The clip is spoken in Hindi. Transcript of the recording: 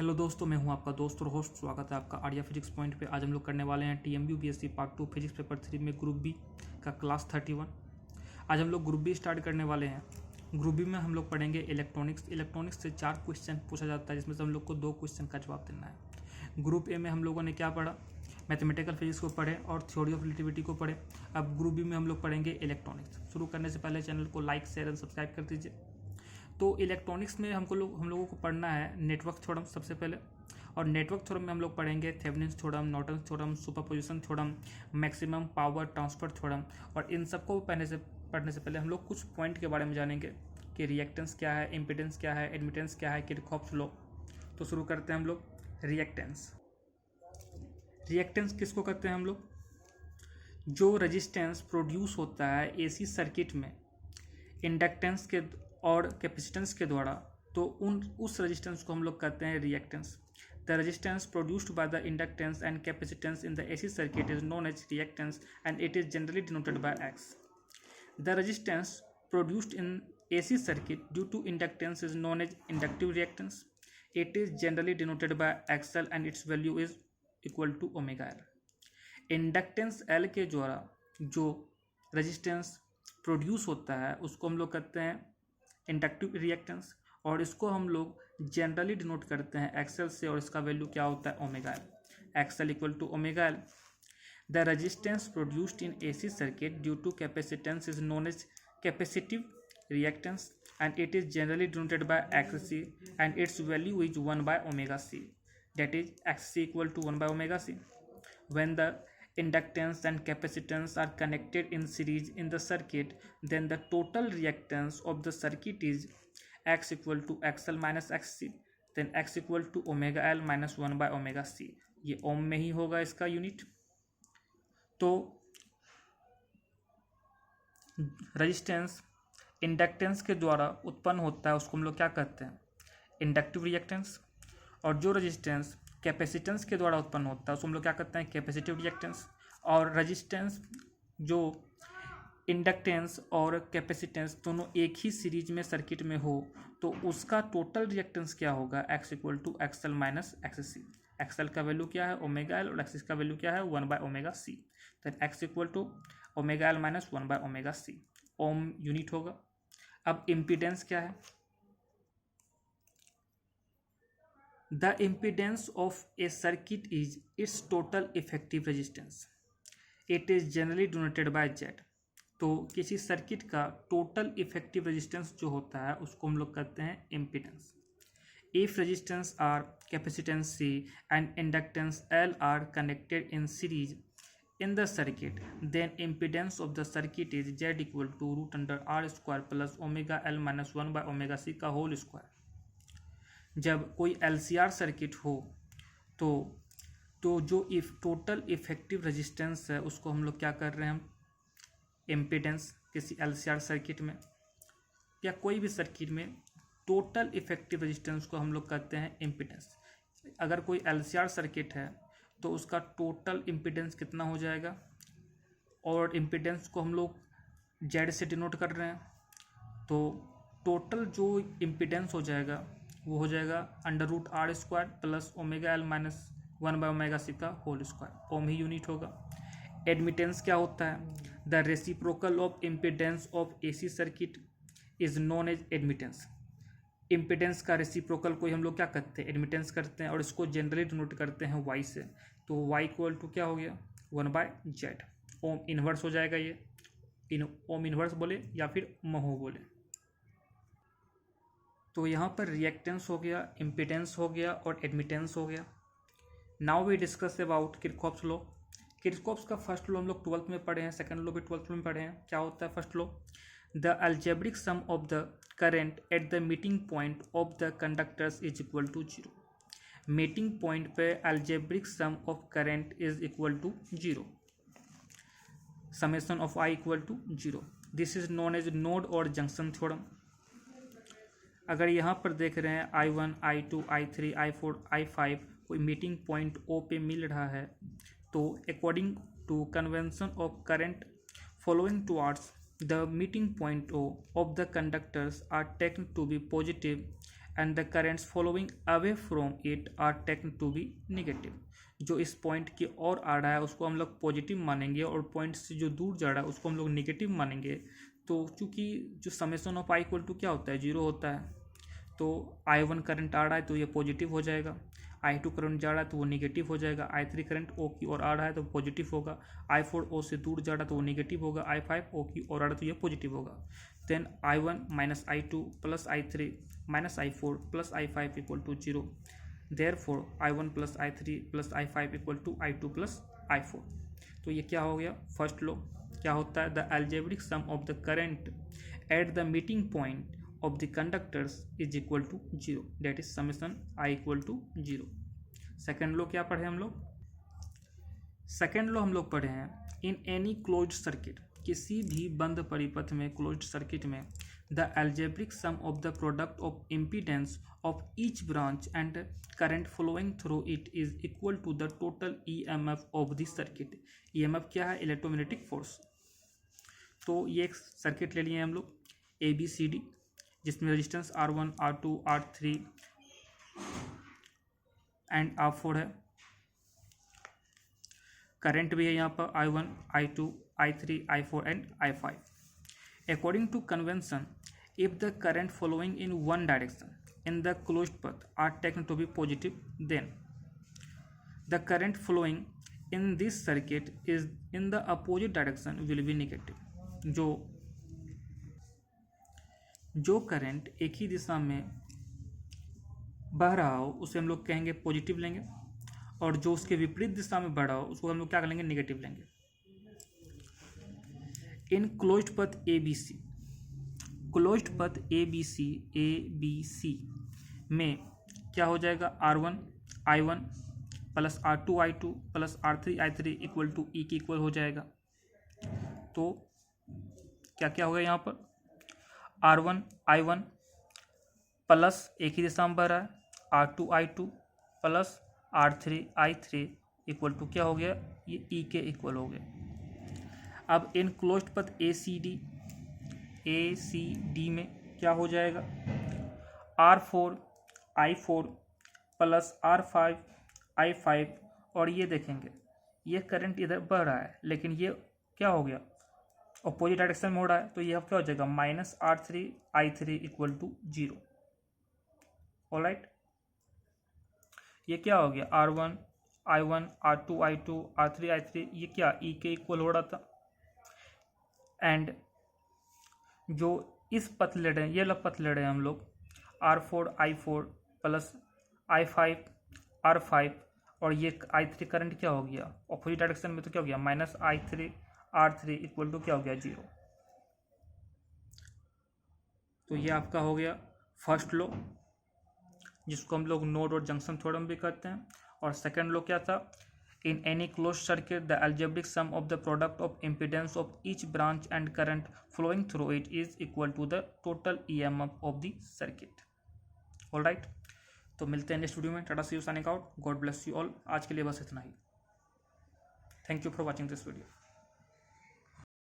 हेलो दोस्तों, मैं हूं आपका दोस्त और होस्ट। स्वागत है आपका आर्या फिजिक्स पॉइंट पे। आज हम लोग करने वाले हैं TMU BSc part 2 physics paper 3 में ग्रुप बी का क्लास 31। आज हम लोग ग्रुप बी स्टार्ट करने वाले हैं। ग्रुप बी में हम लोग पढ़ेंगे इलेक्ट्रॉनिक्स। इलेक्ट्रॉनिक्स से 4 क्वेश्चन पूछा जाता है, जिसमें से हम लोग को 2 क्वेश्चन का जवाब देना है। ग्रुप ए में हम लोगों ने क्या पढ़ा? मैथमेटिकल फिजिक्स को पढ़े और थ्योरी ऑफ रिलेटिविटी को पढ़े। अब ग्रुप बी में हम लोग पढ़ेंगे इलेक्ट्रॉनिक्स। शुरू करने से पहले चैनल को लाइक, शेयर एंड सब्सक्राइब कर दीजिए। तो इलेक्ट्रॉनिक्स में हम लोगों को पढ़ना है नेटवर्क थ्योरम सबसे पहले। और नेटवर्क थ्योरम में हम लोग पढ़ेंगे Thevenin's theorem, Norton's theorem, superposition theorem, maximum power transfer theorem. और इन सबको पढ़ने से पहले हम लोग कुछ पॉइंट के बारे में जानेंगे कि रिएक्टेंस क्या है, इम्पीडेंस क्या है, एडमिटेंस क्या है, किरचॉफ्स लॉ। तो शुरू करते हैं हम लोग रिएक्टेंस। रिएक्टेंस किसको कहते हैं हम लोग? जो रेजिस्टेंस प्रोड्यूस होता है एसी सर्किट में इंडक्टेंस के और कैपेसिटेंस के द्वारा, तो उस रेजिस्टेंस को हम लोग कहते हैं reactance. The resistance produced by the inductance and capacitance in the AC circuit is known as reactance and it is generally denoted by X. The resistance produced in AC circuit due to inductance is known as inductive reactance. It is generally denoted by XL and its value is equal to omega L. Inductance L के द्वारा जो रेजिस्टेंस प्रोड्यूस होता है उसको हम लोग कहते हैं इंडक्टिव रिएक्टेंस, और इसको हम लोग जनरली डिनोट करते हैं एक्सएल से, और इसका वैल्यू क्या होता है? Omega L. XL equal to omega L. The resistance produced in AC circuit due to capacitance is known as capacitive reactance and it is generally denoted by XC and its value is 1 by omega C, that is XC equal to 1 by omega C. When the inductance and capacitance are connected in series in the circuit, then the total reactance of the circuit is X equal to XL minus XC, then X equal to omega L minus 1 by omega C. ये ओम में ही होगा इसका यूनिट। तो रेजिस्टेंस इंडक्टेंस के द्वारा उत्पन्न होता है उसको हम लोग क्या कहते हैं? Inductive reactance. और जो रेजिस्टेंस कैपेसिटेंस के द्वारा उत्पन्न होता है उसको हम लोग क्या कहते हैं? Capacitive reactance. और रेजिस्टेंस जो इंडक्टेंस और कैपेसिटेंस दोनों एक ही सीरीज में सर्किट में हो तो उसका टोटल रिएक्टेंस क्या होगा? X equal to XL minus XC. XL का वैल्यू क्या है? ओमेगा एल, और एक्ससी का वैल्यू क्या है? 1 by omega C. Then X equal to omega L minus 1 by omega C. Ohm unit होगा। अब इम्पीडेंस क्या है? The impedance of a circuit is its total effective resistance. It is generally denoted by Z. तो किसी सर्किट का टोटल इफेक्टिव रेजिस्टेंस जो होता है उसको हम लोग कहते हैं impedance. If resistance R, capacitance C and inductance L are connected in series in the circuit, then impedance of the circuit is Z equal to root under R square plus omega L minus 1 by omega C का होल स्क्वायर। जब कोई LCR सर्किट हो तो जो टोटल इफेक्टिव रेजिस्टेंस है उसको हम लोग क्या कर रहे हैं? हम इम्पीडेंस। किसी LCR सर्किट में या कोई भी सर्किट में टोटल इफेक्टिव रेजिस्टेंस को हम लोग कहते हैं इम्पीडेंस। अगर कोई LCR सर्किट है तो उसका टोटल इम्पीडेंस कितना हो जाएगा? और इम्पीडेंस को हम लोग जेड से डिनोट कर रहे हैं, तो टोटल जो इम्पीडेंस हो जाएगा वो हो जाएगा under root R square plus omega L minus 1 by omega C का होल स्क्वायर। ओम ही यूनिट होगा। एडमिटेंस क्या होता है? The reciprocal of impedance of AC circuit is known as admittance. Impedance का रेसिप्रोकल को हम लोग क्या करते हैं? एडमिटेंस करते हैं, और इसको जनरली डिनोट करते हैं वाई से। तो वाई इक्वल टू क्या हो गया? 1 बाय जेड। ओम इन्वर्स हो जाएगा ये। ओम इन्वर्स बोले या फिर महो बोले। तो यहाँ पर रिएक्टेंस हो गया, इम्पीडेंस हो गया और एडमिटेंस हो गया। Now we discuss about Kirchhoff's law. Kirchhoff's का फर्स्ट लॉ हम लोग 12th में पढ़े हैं, सेकंड लॉ भी 12th में पढ़े हैं। क्या होता है first law? The algebraic sum of the current at the meeting point of the conductors is equal to 0. Meeting point पे algebraic sum of current is equal to 0. Summation of I equal to 0. This is known as node और junction theorem. अगर यहाँ पर देख रहे हैं I1, I2, I3, I4, I5 कोई मीटिंग पॉइंट O पे मिल रहा है, तो according to convention of current following towards the meeting point O of the conductors are taken to be positive and the currents following away from it are taken to be negative. जो इस पॉइंट की ओर आ रहा है उसको हम लोग पॉजिटिव मानेंगे और पॉइंट से जो दूर जा रहा है उसको हम लोग नेगेटिव मानेंगे। तो चूंकि जो summation of I equal to क्या होता है, 0 होता है, तो I1 करंट आ रहा है तो ये पॉजिटिव हो जाएगा, I2 करंट जा रहा है तो वो नेगेटिव हो जाएगा, I3 करंट O की ओर आ रहा है तो पॉजिटिव होगा, I4 O से दूर जा रहा है तो वो नेगेटिव होगा, I5 O की ओर आ रहा है तो ये पॉजिटिव होगा। Then I1 minus I2 plus I3 minus I4 plus I5 equal to 0। Therefore I1 plus I3 plus I5 equal to I2 plus I4। तो ये क्या हो गया, फर्स्ट लॉ क्या होता है, the algebraic sum of the current at the meeting point of the conductors is equal to 0, that is summation I equal to 0। Second लो क्या पढ़े हम लोग, सेकेंड लो हम लोग पढ़े हैं इन एनी क्लोज्ड सर्किट, किसी भी बंद परिपथ में, क्लोज्ड सर्किट में, the algebraic sum of the product of impedance of each branch and current flowing through it is equal to the total EMF of the circuit. EMF क्या है, इलेक्ट्रोमैग्नेटिक फोर्स। तो ये एक सर्किट ले लिए हम लोग ABCD, जिसमें resistance R1 R2 R3 and R4 है, करंट भी है यहाँ पर I1 I2 I3 I4 and I5। According to convention, if the current following in one direction in the closed path are taken to be positive, then the current flowing in this circuit is in the opposite direction will be negative. जो करंट एक ही दिशा में बह रहा हो उसे हम लोग कहेंगे पॉजिटिव लेंगे, और जो उसके विपरीत दिशा में बढ़ रहा हो उसको हम लोग क्या करेंगे, नेगेटिव लेंगे। In closed path ABC, closed path ABC में क्या हो जाएगा, R1 I1 plus R2 I2 plus R3 I3 equal to E की इक्वल हो जाएगा। तो क्या क्या होगा यहाँ पर, R1 I1 प्लस एक ही दिशा में बह रहा है R2 I2 plus R3 I3 equal to क्या हो गया, ये E के इक्वल हो गया। अब इन क्लोज्ड पथ ACD में क्या हो जाएगा, R4 I4 plus R5 I5, और ये देखेंगे ये करंट इधर बढ़ रहा है लेकिन ये क्या हो गया, अपोजिट डायरेक्शन में हो रहा है, तो ये अब क्या हो जाएगा minus R3 I3 equal to 0। Alright, ये क्या हो गया, R1 I1 R2 I2 R3 I3, ये क्या E के इक्वल हो रहा था। एंड जो इस पथ ले रहे हैं, ये वाला पथ ले रहे हैं हम लोग R4 I4 plus I5 R5, और ये I3 करंट क्या हो गया, अपोजिट डायरेक्शन में, तो क्या हो गया minus I3 R3 equal to क्या हो गया 0। तो ये आपका हो गया फर्स्ट लॉ, जिसको हम लोग नोड और जंक्शन थ्योरम भी कहते हैं। और सेकंड लॉ क्या था, in any closed circuit the algebraic sum of the product of impedance of each branch and current flowing through it is equal to the total EMF of the circuit. Alright, तो मिलते हैं नेक्स्ट वीडियो में। Tata see you, signing out, God bless you all. आज के लिए बस इतना ही। Thank you for watching this video.